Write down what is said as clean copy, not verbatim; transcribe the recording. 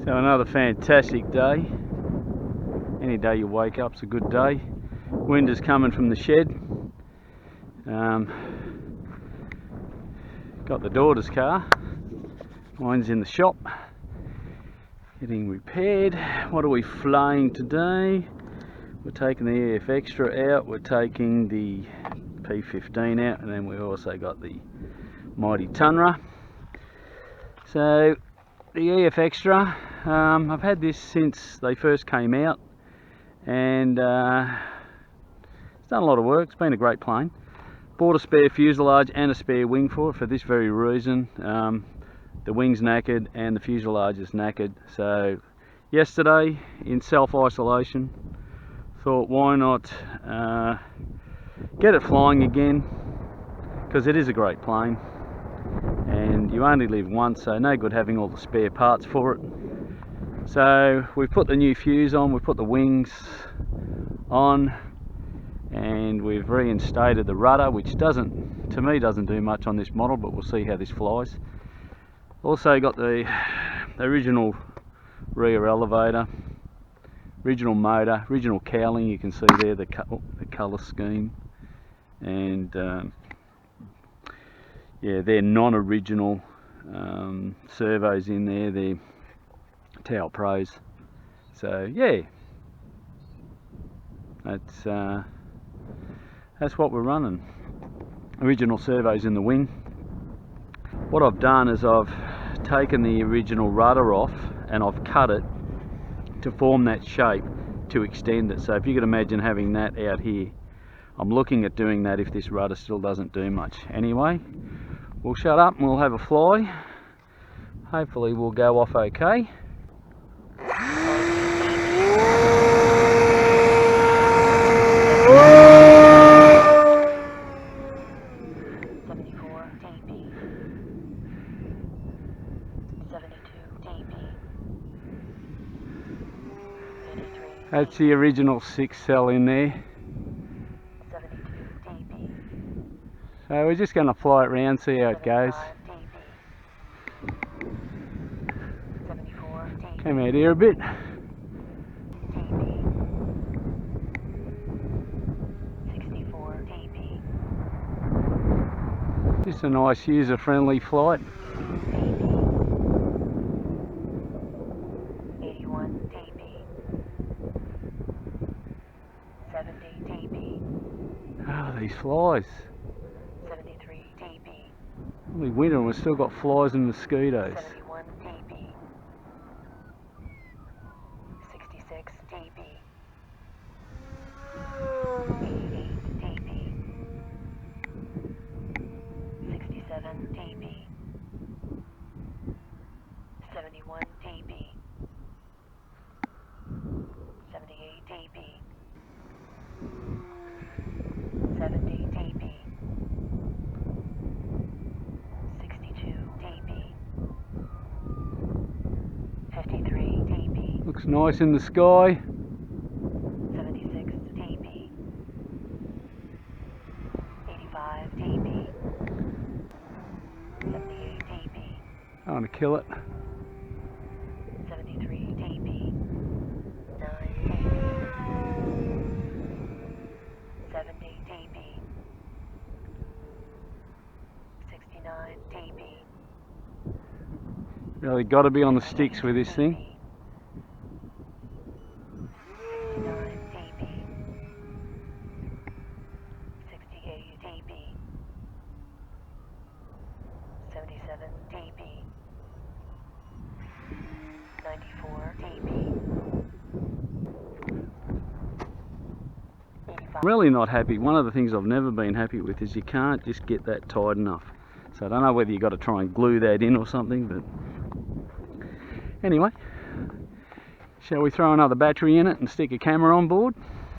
So another fantastic day. Any day you wake up's a good day. Wind is coming from the shed. Got the daughter's car. Mine's in the shop, getting repaired. What are we flying today? We're taking the EfXtra out, we're taking the P15 out, and then we've also got the Mighty Tundra. So the EfXtra, I've had this since they first came out, and it's done a lot of work. It's been a great plane. Bought a spare fuselage and a spare wing for it for this very reason. The wing's knackered and the fuselage is knackered. So yesterday, in self-isolation, thought why not get it flying again, because it is a great plane and you only live once, so no good having all the spare parts for it. So we've put the new fuse on, we've put the wings on, and we've reinstated the rudder, which to me doesn't do much on this model, but we'll see how this flies. Also got the original rear elevator, original motor, original cowling. You can see there the colour scheme, and yeah, they're non-original servos in there. They're Tau Pros. So yeah, that's what we're running. Original servos in the wing. What I've done is I've taken the original rudder off and I've cut it to form that shape to extend it. So if you could imagine having that out here, I'm looking at doing that if this rudder still doesn't do much. Anyway, we'll shut up and we'll have a fly. Hopefully we'll go off okay. That's the original 6 cell in there. So we're just going to fly it around, see how it goes. Come out here a bit. Just a nice user-friendly flight. Oh, these flies. 73 dB. Only winter and we've still got flies and mosquitoes. 71 dB. 66 dB. 88 dB. 67 dB. 71 dB. 78 dB. 70 dB. 62 dB. 53 dB. Looks nice in the sky. 76 dB. 85 dB. 78 dB. I want to kill it. 73 dB. 9 dB. 70 dB. 69 dB. Really got to be on the sticks with this thing. 69 dB. 68 dB. 77 dB. 94 dB. 85. Really not happy. One of the things I've never been happy with is you can't just get that tight enough. So I don't know whether you've got to try and glue that in or something, but anyway, shall we throw another battery in it and stick a camera on board?